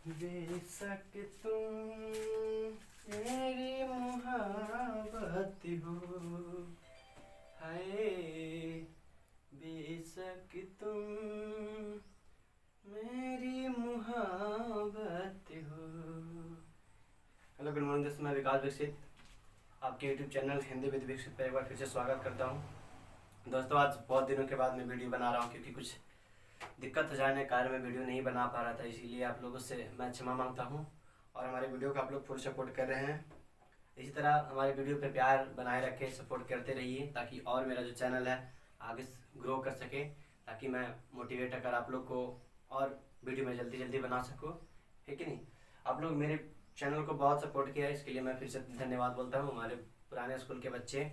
बेशक तुम मेरी मोहब्बत हो, हाय बेशक तुम मेरी मोहब्बत हो। हेलो गुड मॉर्निंग दोस्तों, मैं विकास विकसित आपके यूट्यूब चैनल हिंदी विद विकसित पर एक बार फिर से स्वागत करता हूँ। दोस्तों आज बहुत दिनों के बाद मैं वीडियो बना रहा हूँ क्योंकि कुछ दिक्कत हो जाने के कारण मैं वीडियो नहीं बना पा रहा था, इसीलिए आप लोगों से मैं क्षमा मांगता हूँ। और हमारे वीडियो को आप लोग फुल सपोर्ट कर रहे हैं, इसी तरह हमारे वीडियो पे प्यार बनाए रखें, सपोर्ट करते रहिए ताकि और मेरा जो चैनल है आगे ग्रो कर सके, ताकि मैं मोटिवेट अगर आप लोग को और वीडियो में जल्दी जल्दी बना सकूँ, है कि नहीं। आप लोग मेरे चैनल को बहुत सपोर्ट किया है, इसके लिए मैं फिर से धन्यवाद बोलता हूँ। हमारे पुराने स्कूल के बच्चे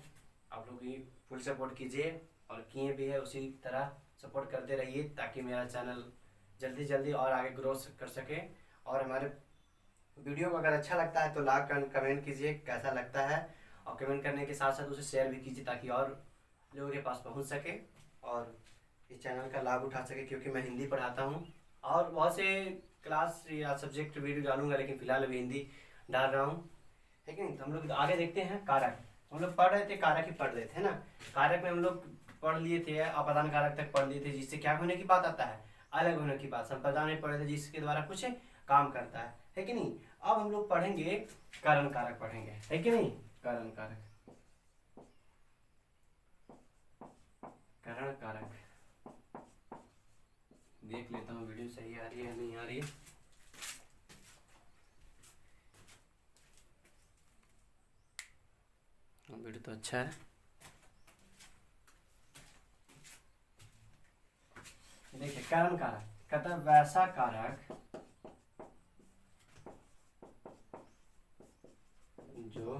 आप लोग भी फुल सपोर्ट कीजिए और किए भी है, उसी तरह सपोर्ट करते रहिए ताकि मेरा चैनल जल्दी जल्दी और आगे ग्रो कर सके। और हमारे वीडियो को अगर अच्छा लगता है तो लाइक कमेंट कीजिए कैसा लगता है, और कमेंट करने के साथ साथ उसे शेयर भी कीजिए ताकि और लोगों के पास पहुंच सके और इस चैनल का लाभ उठा सके, क्योंकि मैं हिंदी पढ़ाता हूं और बहुत से क्लास या सब्जेक्ट वीडियो डालूंगा, लेकिन फिलहाल अभी हिंदी डाल रहा हूँ, है कि नहीं। तो हम लोग आगे देखते हैं कारक। हम लोग पढ़ रहे थे, कारक ही पढ़ रहे थे ना। कारक में हम लोग पढ़ लिए थे, अपादान कारक तक पढ़ लिए थे, जिससे क्या होने की बात आता है, अलग होने की बात। संप्रदान में पढ़े थे जिसके द्वारा कुछ काम करता है कि नहीं। अब हम लोग पढ़ेंगे करण कारक पढ़ेंगे, है कि नहीं। करण कारक, करण कारक देख लेता हूँ वीडियो सही आ रही है नहीं आ रही है। वीडियो तो अच्छा है। देखिए करण कारक कहता है वैसा कारक जो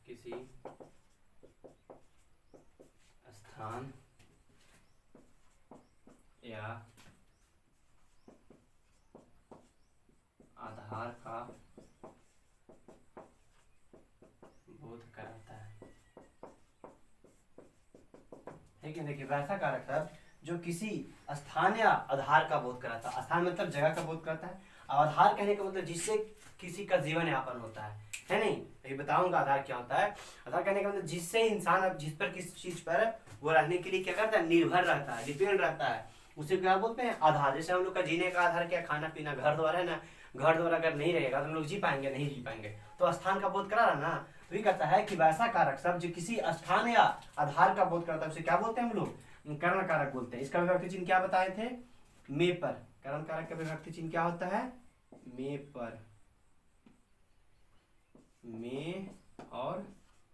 किसी स्थान या आधार का बोध कराता है कि। देखिए वैसा कारक सब जो किसी स्थान या आधार का बोध कराता है। स्थान मतलब जगह का बोध कराता है, और आधार कहने का मतलब जिससे किसी का जीवन यापन होता है नहीं। ये बताऊंगा आधार क्या होता है। आधार कहने का मतलब जिससे इंसान अब जिस पर किस चीज पर वो रहने के लिए क्या करता है, निर्भर रहता है, डिपेंड रहता है, उसे क्या बोलते हैं, आधार। जैसे हम लोग का जीने का आधार क्या, खाना पीना, घर द्वार है ना। घर द्वार अगर नहीं रहेगा तो हम लोग जी पाएंगे, नहीं जी पाएंगे। तो स्थान का बोध करा रहा ना। तो ये कहता है कि वैसा कारक सब जो किसी स्थान या आधार का बोध करता है उसे क्या बोलते हैं हम लोग, कर्ण कारक बोलते हैं। इसका विभक्ति चिन्ह क्या बताए थे, में पर। कर्ण कारक का विभक्ति चिन्ह क्या होता है, में पर, में और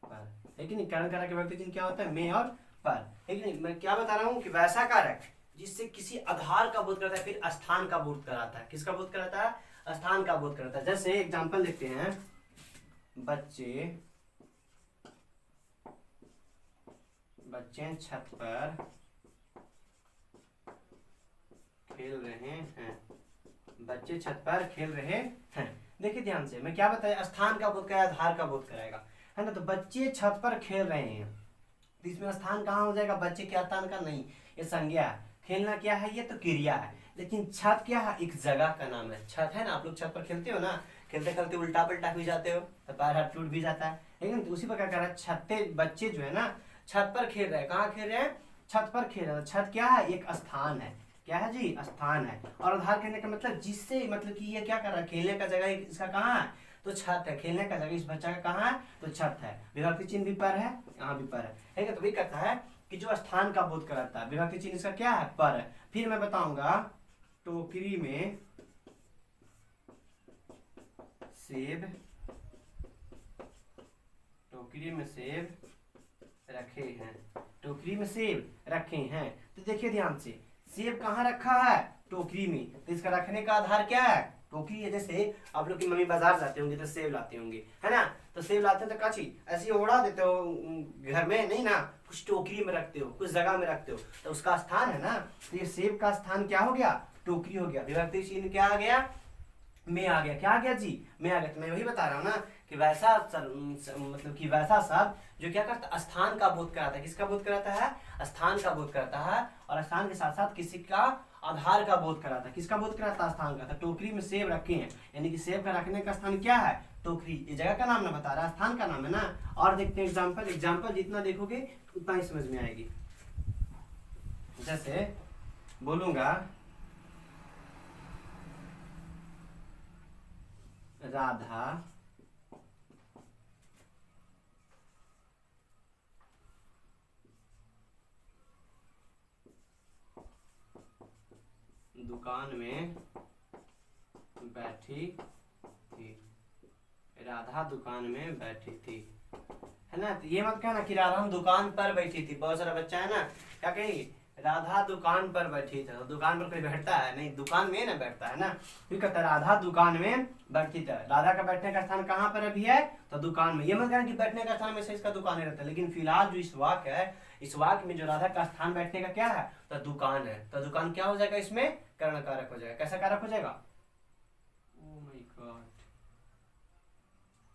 पर, है कि नहीं। कर्ण कारक का विभक्ति चिन्ह क्या होता है, में और पर, है कि नहीं। मैं क्या बता रहा हूँ कि वैसा कारक जिससे किसी आधार का बोध करता है, फिर स्थान का बोध कराता है। किसका बोध कराता है, स्थान का बोध कराता है। जैसे एग्जांपल देखते हैं, बच्चे छत पर खेल रहे हैं। बच्चे छत पर खेल रहे हैं। देखिए ध्यान से, मैं क्या बताया, स्थान का बोध कराया, आधार का बोध कराएगा, है ना। तो बच्चे छत पर खेल रहे हैं, तो इसमें स्थान कहाँ हो जाएगा, बच्चे के स्थान का नहीं, ये संज्ञा है। खेलना क्या है, ये तो क्रिया है। लेकिन छत क्या है, एक जगह का नाम है। छत है ना, आप लोग छत पर खेलते हो ना, खेलते खेलते उल्टा पलटा भी जाते हो तो पैर हाथ टूट भी जाता है, लेकिन तो उसी प्रकार कर रहा है। छत्ते बच्चे जो है ना छत पर खेल रहे हैं। कहाँ खेल रहे हैं, छत पर खेल रहे हैं। छत क्या है, एक स्थान है। क्या है जी, स्थान है। और आधार कहने का मतलब जिससे, मतलब कि ये क्या कर रहा है, खेलने का जगह इसका कहाँ है, तो छत है। खेलने का जगह इस बच्चा का कहाँ है, तो छत है। विभक्ति चिन्ह भी पर है, यहाँ भी पर है। तो वही कहता है कि जो स्थान का बोध कराता है, विभक्ति चिन्ह इसका क्या है, पर है। फिर मैं बताऊंगा, टोकरी में सेब, टोकरी में सेब रखे हैं। टोकरी में सेब रखे हैं, तो देखिए ध्यान से, सेब कहाँ रखा है, टोकरी में। तो इसका रखने का आधार क्या है, टोकरी है। जैसे आप लोग की मम्मी बाजार जाते होंगे तो सेब लाते होंगे, है ना। तो सेब लाते हैं तो काची ऐसे ओढ़ा देते हो घर में, नहीं ना, कुछ टोकरी में रखते हो, कुछ जगह में रखते हो, तो उसका स्थान है ना। तो ये सेब का स्थान क्या हो गया, टोकरी हो गया। विभक्ति चिन्ह क्या आ गया, में आ गया। क्या आ गया जी, में आ गया। तो मैं वही बता रहा हूँ ना कि वैसा मतलब कि वैसा शब्द जो क्या करता है, स्थान का बोध कराता है। किसका बोध कराता है, स्थान का बोध करता है। और स्थान के साथ साथ किसी का आधार का बोध कराता है। किसका बोध कराता है? स्थान का। तो टोकरी में सेब रखे हैं, यानी कि सेब का रखने का स्थान क्या है? टोकरी। ये जगह का नाम ना बता रहा है, स्थान का नाम है ना। और देखते हैं एग्जाम्पल। एग्जाम्पल जितना देखोगे उतना ही समझ में आएगी। जैसे बोलूंगा राधा दुकान में बैठी थी। राधा दुकान में बैठी थी, है ना। तो ये मत कहना कि राधा हम दुकान पर बैठी थी। बहुत सारा बच्चा है ना, क्या कहेंगे? राधा दुकान पर बैठी थी। तो दुकान पर कोई बैठता है नहीं, दुकान में ना बैठता है ना। फिर कहता है राधा दुकान में बैठी थी। राधा का बैठने का स्थान कहाँ पर अभी है? तो दुकान में। ये मत कहना कि बैठने का स्थान में से इसका दुकान ही रहता है। लेकिन फिलहाल जो इस वाक्य है, इस वाक्य में जो राधा का स्थान बैठने का क्या है? तो दुकान है। तो दुकान क्या हो जाएगा? इसमें कर्ण कारक हो जाएगा। कैसा कारक हो जाएगा? ओह माय गॉड,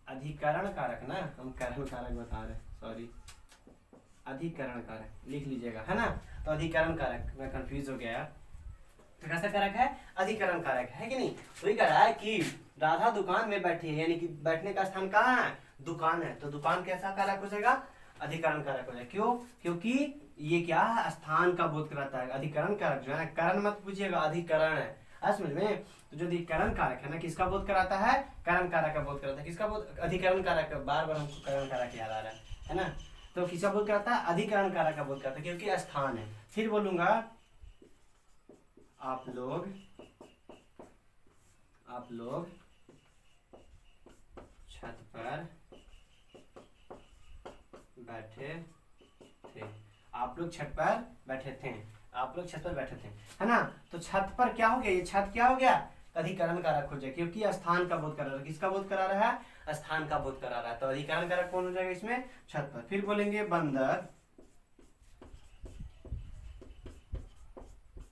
अधिकरण कारक ना, हम कर्ण कारक बता रहे, सॉरी, अधिकरण कारक लिख लीजिएगा, है ना। तो अधिकरण कारक, मैं कंफ्यूज हो गया यार। तो कैसा कारक है? अधिकरण कारक है कि नहीं। वही कह रहा है कि राधा दुकान में बैठी है, यानी कि बैठने का स्थान कहाँ है? दुकान है। तो दुकान कैसा कारक हो जाएगा? अधिकरण कारक हो जाएगा। क्यों? क्योंकि ये क्या है? स्थान का बोध कराता है। अधिकरण कारक जो है, करण मत पूछिएगा, अधिकरण है। समझ में? तो जो अधिकरण कारक है ना, किसका बोध कराता है? करण कारक का बोध कराता है। किसका बोध? अधिकरण कारक। बार बार हमको करण कारक याद आ रहा है ना। तो किसका बोध कराता है? अधिकरण कारक का बोध कराता है, क्योंकि स्थान है। फिर बोलूंगा आप लोग छत पर बैठे थे। आप लोग छत पर बैठे थे। आप लोग छत पर बैठे थे, है ना। तो छत पर क्या हो गया? ये छत क्या हो गया? अधिकरण कारक हो जाए, क्योंकि स्थान का बोध करा रहा है। किसका बोध करा रहा है? स्थान का बोध करा रहा है। तो अधिकरण कारक कौन हो जाएगा इसमें? छत पर। फिर बोलेंगे बंदर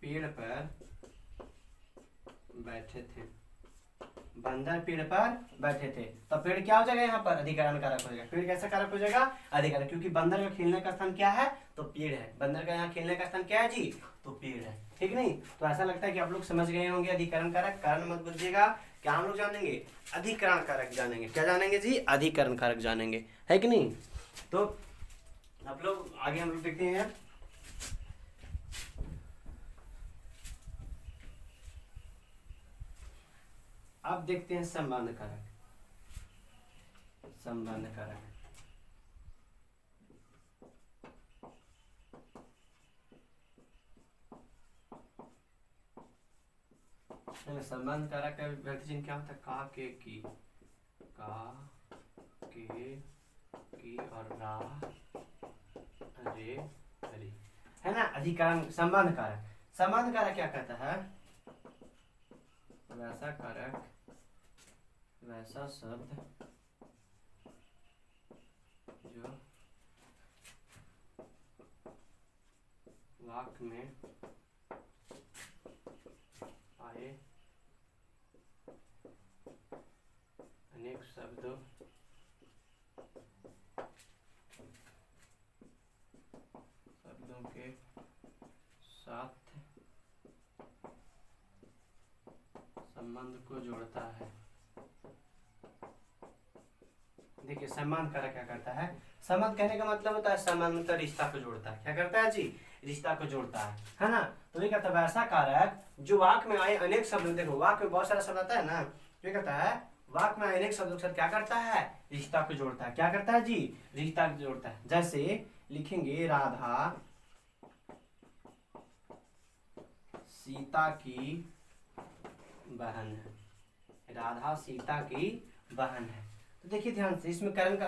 पेड़ पर बैठे थे। बंदर पेड़ पर बैठे थे। तो पेड़ क्या हो जाएगा यहाँ पर? अधिकरण कारक हो जाएगा। पेड़ कैसा कारक हो जाएगा? अधिकरण, क्योंकि बंदर का खेलने का स्थान क्या है? तो पेड़ है। बंदर का यहाँ खेलने का स्थान क्या है जी? तो पेड़ है। ठीक नहीं? तो ऐसा लगता है कि आप लोग समझ गए होंगे अधिकरण कारक। कारण मत बुझिएगा। क्या हम लोग जानेंगे? अधिकरण कारक जानेंगे। क्या जानेंगे जी? अधिकरण कारक जानेंगे, है कि नहीं। तो आप लोग आगे हम लोग देखते हैं। अब देखते हैं संबंध कारक। संबंध कारक संबंध कारक का विभक्ति चिन्ह क्या होता है? का के की, और रा रे री, है ना। अधिकरण संबंध कारक। संबंध कारक क्या कहता है? वैसा कारक, वैसा शब्द जो वाक्य में आए अनेक शब्दों के साथ संबंध को जोड़ता है। देखिए संबंध कारक क्या करता है? संबंध कहने का मतलब होता है संबंध का रिश्ता को जोड़ता है। क्या करता है जी? रिश्ता को जोड़ता है ना। तो ये कहता है वैसा कारक जो वाक्य में आए अनेक शब्द। देखो वाक्य में बहुत सारा शब्द आता है ना। ये कहता है वाक्य में अनेक शब्दों के साथ क्या करता है? रिश्ता को जोड़ता है। क्या करता है जी? रिश्ता को जोड़ता है। जैसे लिखेंगे राधा सीता की बहन है। राधा सीता की बहन है। तो देखिए ध्यान से, इसमें करण का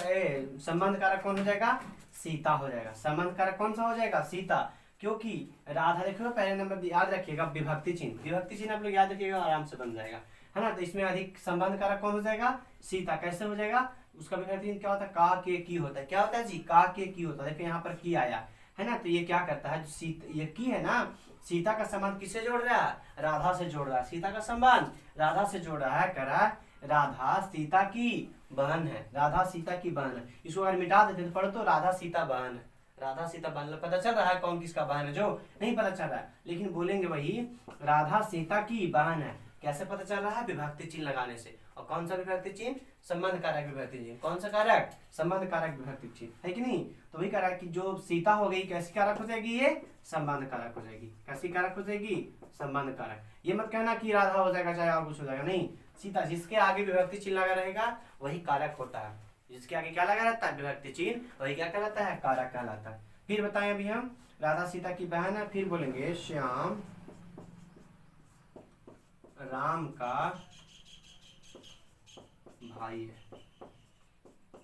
संबंध कारक कौन हो जाएगा? सीता हो जाएगा। संबंध कारक कौन सा हो जाएगा? सीता। क्योंकि राधा, देखो पहले नंबर याद रखिएगा विभक्ति चिन्ह। विभक्ति चिन्ह आप लोग याद रखिएगा, आराम से बन जाएगा, है ना। तो इसमें अधिक संबंध कारक कौन हो जाएगा? सीता। कैसे हो जाएगा? उसका विभक्ति चिन्ह क्या होता है? का के की होता है। क्या होता है जी? का के की होता है। देखो यहाँ पर की आया है ना। तो ये क्या करता है? ये की है ना, सीता का संबंध किससे जोड़ रहा है? राधा से जोड़ रहा है। सीता का संबंध राधा से जोड़ रहा है। करा राधा सीता की बहन है। राधा सीता की बहन है। इसको अगर मिटा देते तो पढ़ो तो राधा सीता बहन है। राधा सीता बहन, पता चल रहा है कौन किसका बहन है? जो नहीं पता चल रहा है, लेकिन बोलेंगे वही राधा सीता की बहन है। कैसे पता चल रहा है? विभक्ति चिन्ह लगाने से। और कौन सा विभक्ति चिन्ह? संबंध कारक विभक्ति चिन्ह। कौन सा कारक? संबंध कारक विभक्ति चिन्ह, है कि नहीं? तो वही कारक कि जो सीता हो गई कैसी कारक हो जाएगी? ये संबंध कारक हो जाएगी। कैसी कारक हो जाएगी? संबंध कारक। ये मत कहना कि राधा हो जाएगा चाहे और कुछ हो जाएगा, नहीं। सीता, जिसके आगे विभक्ति चिन्ह लगा रहेगा वही कारक होता है। जिसके आगे क्या लगा रहता है? विभक्ति चिन्ह, वही क्या कहलाता है? कारक कहलाता है। फिर बताएं अभी हम, राधा सीता की बहन है। फिर बोलेंगे श्याम राम का भाई है।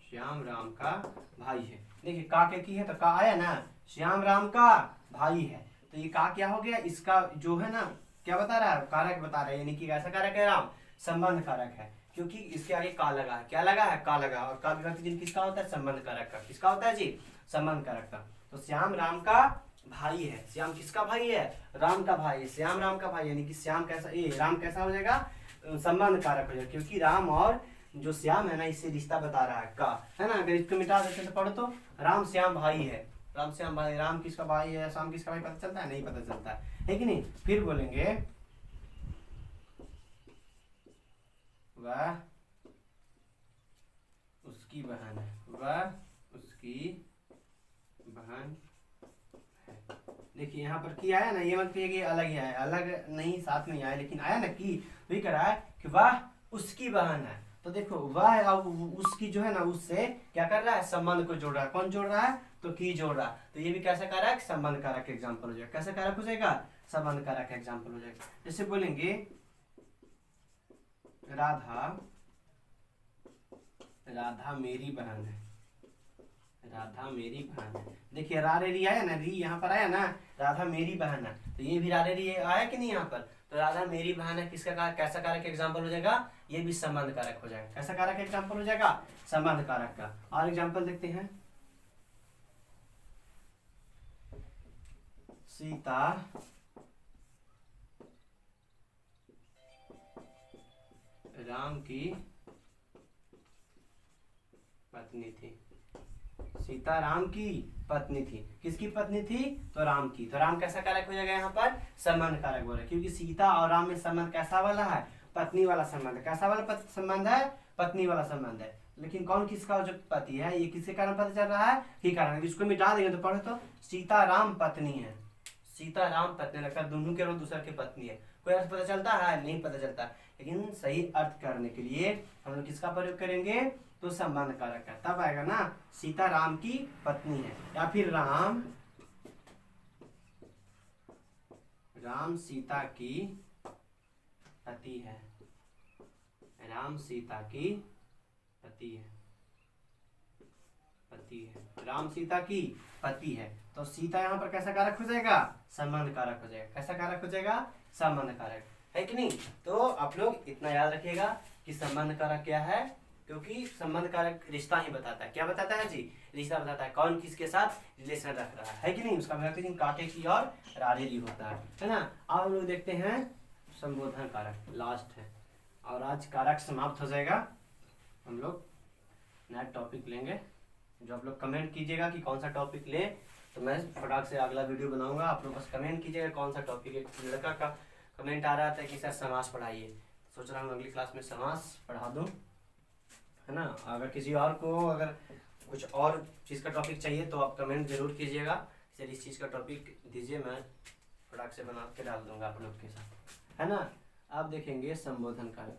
श्याम राम का भाई है। देखिए का के की है तो का आया ना, श्याम राम का भाई है, तो ये का क्या हो गया? इसका जो है ना क्या बता रहा है? कारक बता रहा है, यानी कि कैसा कारक है? राम, संबंध कारक है, क्योंकि इसके आगे का लगा है। क्या लगा है? का लगा। और का विभक्ति चिन्ह किसका होता है? संबंध कारक का। किसका होता है जी? संबंध कारक का। तो श्याम राम का भाई है। श्याम किसका भाई है? राम का भाई है। श्याम राम का भाई, यानी कि श्याम कैसा, ये राम कैसा हो जाएगा? संबंध कारक हो जाएगा, क्योंकि राम और जो श्याम है ना, इससे रिश्ता बता रहा है का, है ना। अगर इसको मिटा देते तो पढ़ो तो राम श्याम भाई है। राम श्याम भाई, राम किसका भाई है, श्याम किसका भाई, पता चलता है? नहीं पता चलता है कि नहीं? फिर बोलेंगे वह उसकी बहन है। वह उसकी बहन है। देखिए यहाँ पर की आया ना, ये मत कहिए कि अलग ही आया, अलग नहीं साथ में आया, लेकिन आया ना की, वही कह रहा है कि वह उसकी बहन है। तो देखो वह और उसकी जो है ना, उससे क्या कर रहा है? संबंध को जोड़ रहा है। कौन जोड़ रहा है? तो की जोड़ रहा है। तो ये भी कैसा कारक? संबंध कारक एग्जाम्पल हो जाएगा। कैसा कारक हो जाएगा? संबंध कारक एग्जाम्पल हो जाएगा। जैसे बोलेंगे राधा मेरी बहन है। राधा मेरी बहन है। देखिए रा रे री आया ना, री यहाँ पर आया ना, राधा मेरी बहन है, तो ये भी रा रे री आया कि नहीं यहाँ पर? तो राधा मेरी बहन है, किसका कारक? कैसा कारक एग्जाम्पल हो जाएगा? ये भी संबंध कारक हो जाएगा। कैसा कारक एग्जाम्पल हो जाएगा? संबंध कारक का। और एग्जाम्पल देखते हैं, सीता राम की पत्नी थी। सीता राम की पत्नी थी। किसकी पत्नी थी? तो राम की। तो राम कैसा कारक हो जाएगा यहाँ पर? संबंध कारक बोल रहे, क्योंकि सीता और राम में संबंध कैसा वाला है? पत्नी वाला संबंध। कैसा वाला संबंध है? पत्नी वाला संबंध है। लेकिन कौन किसका जो पति है, ये किसके कारण पता चल रहा है? ही कारण। इसको मिटा देंगे तो पढ़ो तो सीता राम पत्नी है। सीता राम पत्नी, लगता है दोनों के रोज दूसरे की पत्नी है। कोई अर्थ पता चलता है? नहीं पता चलता। लेकिन सही अर्थ करने के लिए हम लोग किसका प्रयोग करेंगे? तो संबंध कारक का। तब आएगा ना सीता राम की पत्नी है, या फिर राम सीता की पति है। राम सीता की पति है। राम सीता की पति है। तो सीता यहाँ पर कैसा कारक हो जाएगा? संबंध कारक हो जाएगा। कैसा कारक हो जाएगा? संबंध कारक, है कि नहीं? तो आप लोग इतना याद रखिएगा कि संबंध कारक क्या है, क्योंकि संबंध कारक रिश्ता ही बताता है। क्या बताता है जी? रिश्ता बताता है, कौन किसके साथ रिलेशन रख रहा है कि नहीं? उसका विभक्ति चिन्ह काटे की और रारेली होता है ना। अब हम लोग देखते हैं संबोधन कारक, लास्ट है, और आज कारक समाप्त हो जाएगा। हम लोग नया टॉपिक लेंगे, जो आप लोग कमेंट कीजिएगा कि कौन सा टॉपिक ले, तो मैं फटाक से अगला वीडियो बनाऊंगा। आप लोग बस कमेंट कीजिएगा कौन सा टॉपिक है। लड़का का कमेंट आ रहा था कि सर समास पढ़ाइए, सोच रहा हूँ अगली क्लास में समास पढ़ा दूँ, है ना। अगर किसी और को अगर कुछ और चीज़ का टॉपिक चाहिए तो आप कमेंट जरूर कीजिएगा, सर इस चीज़ का टॉपिक दीजिए, मैं फटाक से बना के डाल दूंगा आप लोग के साथ, है ना। आप देखेंगे संबोधन कारक,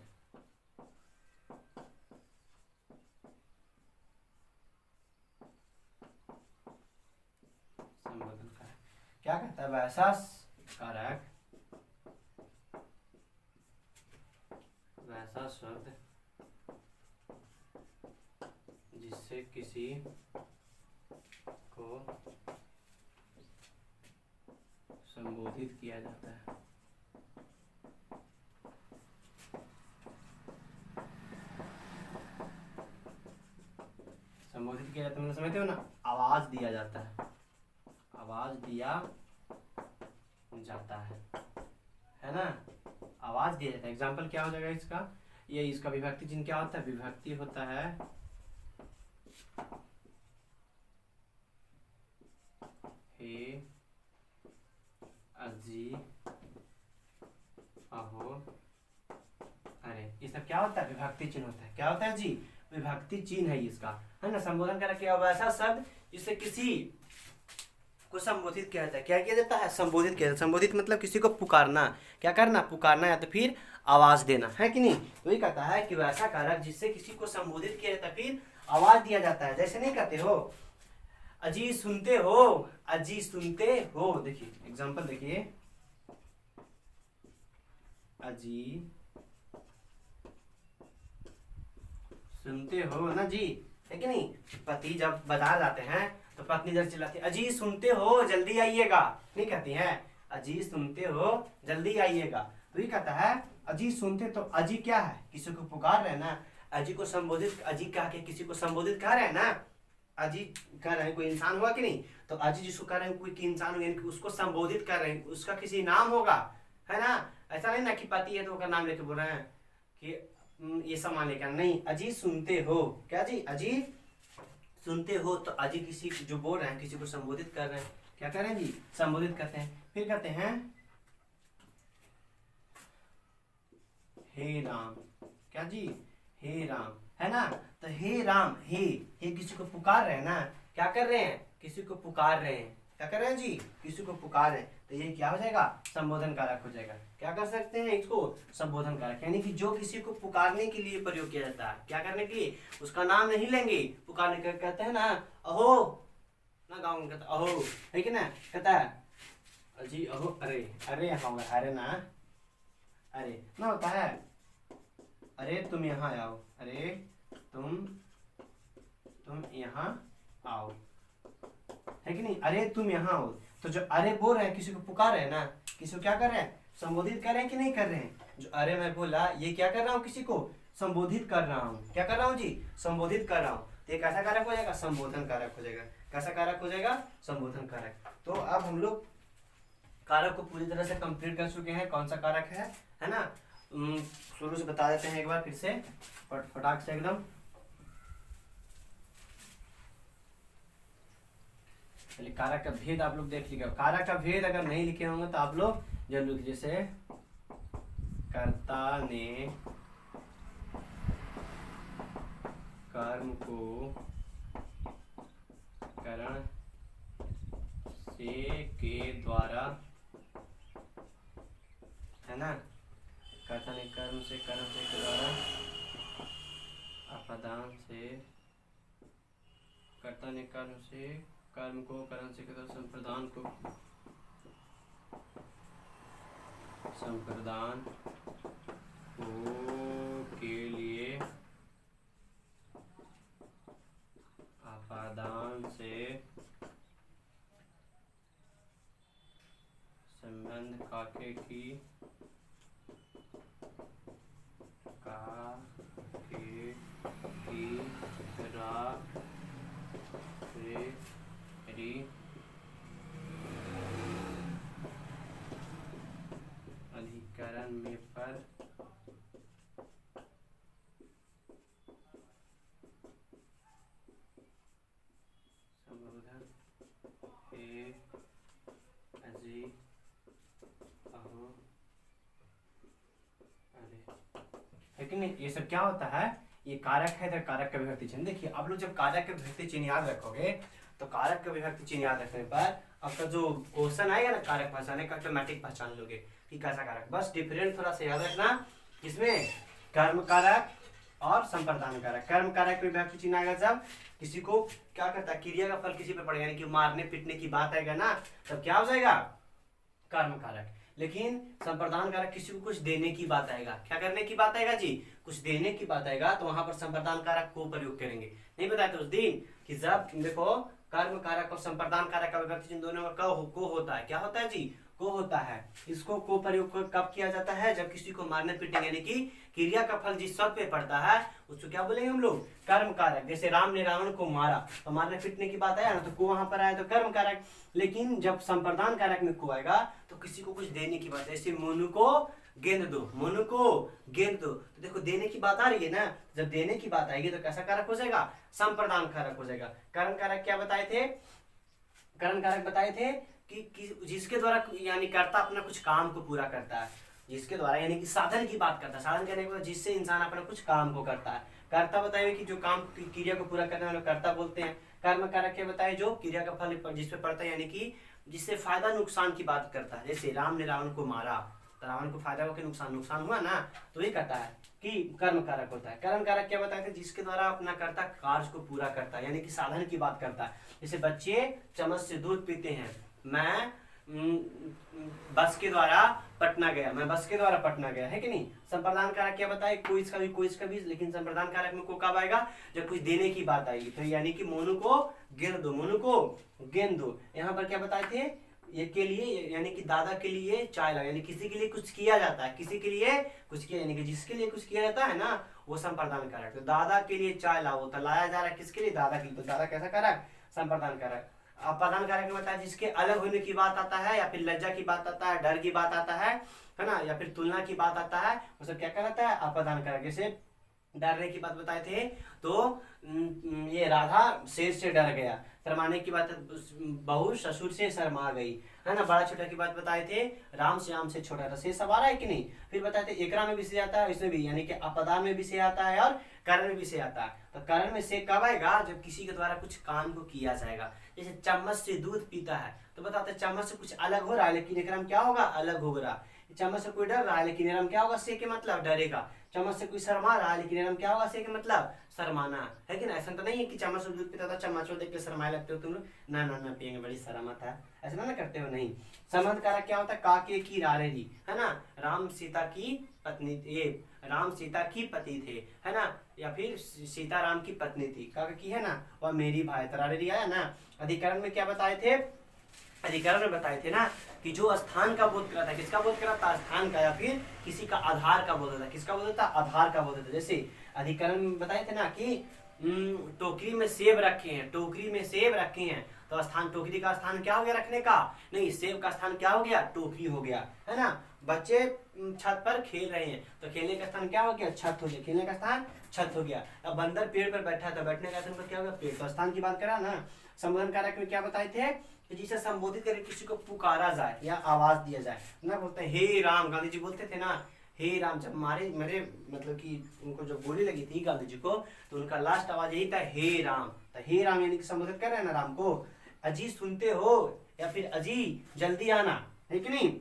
संबोधन कारक क्या कहता है? वैसा कारक, वैसा शब्द जिससे किसी को संबोधित किया जाता है। संबोधित किया जाता है मतलब समझते हो ना, आवाज दिया जाता है, आवाज दिया जाता है ना, आवाज दिया जाता है। एग्जाम्पल क्या हो जाएगा इसका? ये इसका विभक्ति चिन्ह क्या होता है? विभक्ति होता है अजी, अहो, अरे, ये सब क्या होता है? विभक्ति चिन्ह होता है। क्या होता है जी? विभक्ति चिन्ह है इसका, है ना। संबोधन करना क्या हुआ? ऐसा शब्द जिससे किसी को संबोधित किया जाता है। क्या किया जाता है? संबोधित किया जाता है। संबोधित मतलब किसी को पुकारना। क्या करना? पुकारना, या तो फिर आवाज देना, है कि नहीं। तो ये कहता है कि वैसा कारक जिससे किसी को संबोधित किया जाता है, फिर आवाज दिया जाता है। जैसे नहीं कहते हो अजी सुनते हो, अजी सुनते हो। देखिए एग्जांपल देखिए, अजी सुनते हो ना जी, है कि नहीं। पति जब बाजार जाते हैं तो पत्नी जब चिल्लाती है अजी सुनते हो जल्दी आइएगा, नहीं कहती है अजी सुनते हो जल्दी आइएगा। तो ये कहता है अजी सुनते, तो अजी क्या है? किसी को पुकार रहे हैं ना। अजी को संबोधित, अजी कह के किसी को संबोधित कर रहे हैं ना। अजी कह रहे हैं, कोई इंसान हुआ कि नहीं। तो अजी जिसको कह रहे हैं कोई इंसान हो, यानी कि उसको संबोधित कर रहे हैं, उसका किसी नाम होगा, है ना। ऐसा नहीं ना कि पति है तो उसका नाम लेके बोल रहे हैं कि ये सामान लेकर, नहीं। अजी सुनते हो, क्या जी? अजी सुनते हो, तो अजी किसी जो बोल रहे हैं किसी को संबोधित कर रहे हैं। क्या कर रहे हैं जी? संबोधित करते हैं। फिर कहते हैं हे राम, क्या जी? हे राम, है ना। तो हे राम, हे किसी को पुकार रहे हैं ना। क्या कर रहे हैं? किसी को पुकार रहे हैं। क्या कर रहे हैं जी? किसी को पुकार रहे हैं। तो ये क्या हो जाएगा? संबोधन कारक हो जाएगा। क्या कर सकते हैं इसको? संबोधन कारक, यानी कि जो किसी को पुकारने के लिए प्रयोग किया जाता है। क्या करने के लिए? उसका नाम नहीं लेंगे, पुकारने का। कहते हैं ना अहो, ना गाँव में कहता अहो, है कि ना। कहता है जी अहो, अरे, अरे हाँ, अरे ना, अरे ना होता है अरे तुम यहाँ आओ, अरे तुम यहाँ आओ, है कि नहीं। अरे तुम यहाँ आओ, तो जो अरे बोल रहे हैं किसी को पुकार रहे हैं ना, किसी को क्या कर रहे हैं? संबोधित कर रहे हैं कि नहीं कर रहे हैं। जो अरे मैं बोला, ये क्या कर रहा हूँ? किसी को संबोधित कर रहा हूँ। क्या कर रहा हूँ जी? संबोधित कर रहा हूँ। तो ये कैसा कारक हो जाएगा? संबोधन कारक हो जाएगा। कैसा कारक हो जाएगा? संबोधन कारक। तो अब हम लोग कारक को पूरी तरह से कंप्लीट कर चुके हैं। कौन सा कारक है ना। शुरू से बता देते हैं एक बार फिर से, फटाक से एकदम। चलिए, कारक का भेद आप लोग देख लीजिएगा। कारक का भेद अगर नहीं लिखे होंगे तो आप लोग जरूर लिखिए। जैसे कर्ता ने कर्म को करण से के द्वारा, है ना। कर्ता ने कर्म से के द्वारा अपदान से, कर्ता ने कर्म से कर्म को करण से के द्वारा संप्रदान को, संप्रदान के लिए अपादान से संबंध काके की अधिकरण में पर संबोधन हे अजी अहो, अरे, है कि नहीं। ये सब क्या होता है? ये कारक है, तो कारक का विभक्ति चिन्ह। देखिए आप लोग जब कारक का विभक्ति चिन्ह याद रखोगे तो कारक का विभक्ति चिन्ह याद रखने पर आपका जो क्वेश्चन आएगा ना कारक पहचानने का, ऑटोमेटिक पहचान लोगे कि कैसा कारक। बस डिफरेंट थोड़ा सा याद रखना, इसमें कर्म कारक और संप्रदान कारक। कर्म कारक में विभक्ति चिन्ह आएगा जब किसी को क्या करता है, क्रिया का फल किसी पर पड़ेगा, यानी कि मारने पीटने की बात आएगा ना, तब क्या हो जाएगा? कर्म कारक। लेकिन संप्रदान कारक किसी को कुछ देने की बात आएगा। क्या करने की बात आएगा जी? कुछ देने की बात आएगा, तो वहां पर संप्रदान कारक को प्रयोग करेंगे। नहीं बताया था उस दिन कि जब देखो कर्म कारक और संप्रदान कारक का विभक्ति चिन्ह दोनों का को होता है। क्या होता है जी? को होता है। इसको को प्रयोग कब किया जाता है? जब किसी को मारने पीटने, यानी कि क्रिया का फल जिस शब्द पे पड़ता है उसको क्या बोलेंगे हम लोग? कर्म कारक। जैसे राम ने रावण को मारा, तो मारने पीटने की बात आया ना, तो को वहां पर आया तो कर्म कारक। लेकिन जब संप्रदान कारक में को आएगा तो किसी को कुछ देने की बात है। जैसे मोनू को गेंद दो, मोनू को गेंद दो, तो देखो देने की बात आ रही है ना। जब देने की बात आएगी तो कैसा कारक हो जाएगा? संप्रदान कारक हो जाएगा। कर्म कारक क्या बताए थे? कर्म कारक बताए थे कि जिसके द्वारा यानी कर्ता अपना कुछ काम को पूरा करता है, जिसके द्वारा यानी कि साधन की बात करता है। साधन कहने के बाद जिससे इंसान अपना कुछ काम को करता है। कर्ता बताइए कि जो काम क्रिया को पूरा करने वाले कर्ता बोलते हैं। कर्म कारक क्या बताए, जो क्रिया का फल जिसपे पड़ता है, यानी कि जिससे फायदा नुकसान की बात करता है। जैसे राम ने रावण को मारा, तो रावण को फायदा हो कि नुकसान हुआ ना, तो ये कहता है कि कर्म कारक होता है। कर्म कारक क्या बताते हैं, जिसके द्वारा अपना कर्ता कार्य को पूरा करता है, यानी कि साधन की बात करता है। जैसे बच्चे चम्मच से दूध पीते हैं, मैं बस के द्वारा पटना गया, मैं बस के द्वारा पटना गया, है कि नहीं। संप्रदान कारक क्या बताए, कोई इसका भी, लेकिन संप्रदान कारक में को कब आएगा, जब कुछ देने की बात आएगी। तो यानी कि मोनू को गेंद दो, मोनू को गेंद दो। यहाँ पर क्या बताए थे, ये के लिए यानी कि दादा के लिए चाय लाया, यानी किसी के लिए कुछ किया जाता है, किसी के लिए कुछ किया, यानी कि जिसके लिए कुछ किया जाता है ना, वो संप्रदान कारक। तो दादा के लिए चाय लाओ, तो लाया जा रहा है किसके लिए, दादा के लिए, तो दादा कैसा कारक, संप्रदान कारक। अपादान कारक में बताया जिसके अलग होने की बात आता है, या फिर लज्जा की बात आता है, डर की बात आता है ना, या फिर तुलना की बात आता है, वो सब क्या कहलाता है, अपादान कारक। जैसे डरने की बात बताए थे, तो ये राधा शेर से डर गया। शर्माने की बात, बहू ससुर से शर्मा गई, है ना। बड़ा छोटा की बात बताए थे, राम श्याम से छोटा था। शेर सब आ रहा है कि नहीं। फिर बताए थे एकरा में भी से आता है, इसमें भी, यानी कि अपदान में भी से आता है और करण में भी से आता है। तो करण में से कब आएगा, जब किसी के द्वारा कुछ काम को किया जाएगा। जैसे चम्मच से दूध पीता है, तो बताते चम्मच से कुछ अलग हो रहा है, लेकिन एकरा में क्या होगा, अलग हो रहा। चम्मच से कोई डर रहा है, लेकिन एकरा में क्या होगा, से के मतलब डरेगा। चम्मच से कोई शर्मा रहा है, लेकिन क्या होगा, से के मतलब शर्माना, है कि ना। ऐसा तो नहीं है कि चम्मच से दूध पीता था, चम्मच को देख के शर्माए लगते हो तुम लोग, ना ना ना, पियेंगे बड़ी शर्म आता है, ऐसा ना करते हो, नहीं। संबंध कारक क्या होता है, काके की रारेरी, है ना। राम सीता की पत्नी, ये राम सीता की पति थे, है ना, या फिर सीता राम की पत्नी थी, काका की, है ना, और मेरी भाई, तरारेरी आया ना। अधिकरण में क्या बताए थे, अधिकरण में बताए थे ना कि जो स्थान का बोध कराता है, किसका बोध कराता है, स्थान का, या फिर किसी का आधार का बोध होता है, किसका बोध होता है, आधार का बोध होता है। जैसे अधिकरण में बताए थे ना कि टोकरी में सेब रखे हैं, टोकरी में सेब रखे हैं, तो स्थान, टोकरी का स्थान क्या हो गया रखने का, नहीं, सेब का स्थान क्या हो गया, टोकरी हो गया, है ना। बच्चे छत पर खेल रहे हैं, तो खेलने का स्थान क्या हो गया, छत हो गया, खेलने का स्थान छत हो गया। अब बंदर पेड़ पर बैठा था, बैठने का स्थान पर क्या हो गया, पेड़। तो स्थान की बात करा ना। संबोधन कारक में क्या बताए थे, जिसे संबोधित करके किसी को पुकारा जाए या आवाज दिया जाए ना, बोलते हैं हे राम। गांधी जी बोलते थे ना, हे राम। जब मेरे मतलब कि उनको जब गोली लगी थी गांधी जी को, तो उनका लास्ट आवाज यही था, हे राम। तो हे राम यानी कि संबोधित कर रहे हैं ना राम को, अजी सुनते हो, या फिर अजी जल्दी आना, है कि नहीं।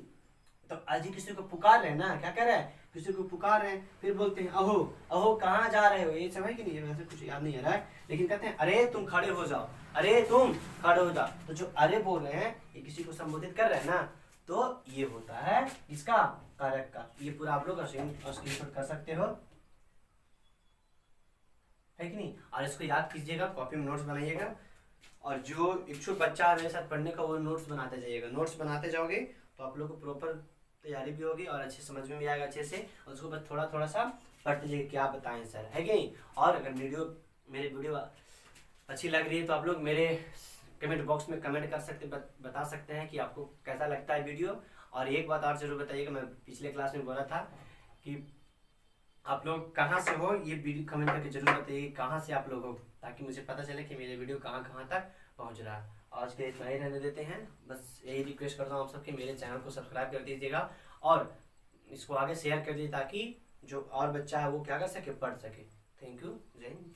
तो अजी किसी को पुकार रहे हैं ना, क्या कर रहे हैं, किसी को पुकार रहे हैं। फिर बोलते हैं अहो, अहो कहाँ जा रहे हो, ये सब है कि नहीं, वैसे कुछ याद नहीं आ रहा है, लेकिन कहते हैं अरे तुम खड़े हो जाओ, अरे तुम खड़े हो जाओ। तो जो अरे बोल रहे हैं, ये किसी को संबोधित कर रहे हैं ना, तो ये होता है इसका कारक का। ये पूरा आप लोग स्क्रीनशॉट कर सकते हो, है कि नहीं। और इसको याद कीजिएगा, कॉपी में नोट्स बनाइएगा, और जो इच्छुक बच्चा है मेरे साथ पढ़ने का, वो नोट्स बनाते जाइएगा। नोट्स बनाते जाओगे तो आप लोग को प्रॉपर तैयारी भी होगी और अच्छे समझ में भी आएगा अच्छे से। और उसको बस थोड़ा थोड़ा सा पढ़ते जाइए, क्या बताएं सर, है कि नहीं। और अगर मेरे वीडियो अच्छी लग रही है, तो आप लोग मेरे कमेंट बॉक्स में कमेंट कर सकते, बता सकते हैं कि आपको कैसा लगता है वीडियो। और एक बात और जरूर बताइएगा, मैं पिछले क्लास में बोला था कि आप लोग कहाँ से हो, ये वीडियो कमेंट करके जरूर बताइए कहाँ से आप लोग हो, ताकि मुझे पता चले कि मेरे वीडियो कहाँ कहाँ तक पहुँच रहा है। आज के इतना ही रहने देते हैं, बस यही रिक्वेस्ट करता हूँ आप सबके, मेरे चैनल को सब्सक्राइब कर दीजिएगा और इसको आगे शेयर कर दीजिए, ताकि जो और बच्चा है वो क्या कर सके, पढ़ सके। थैंक यू, जय हिंद।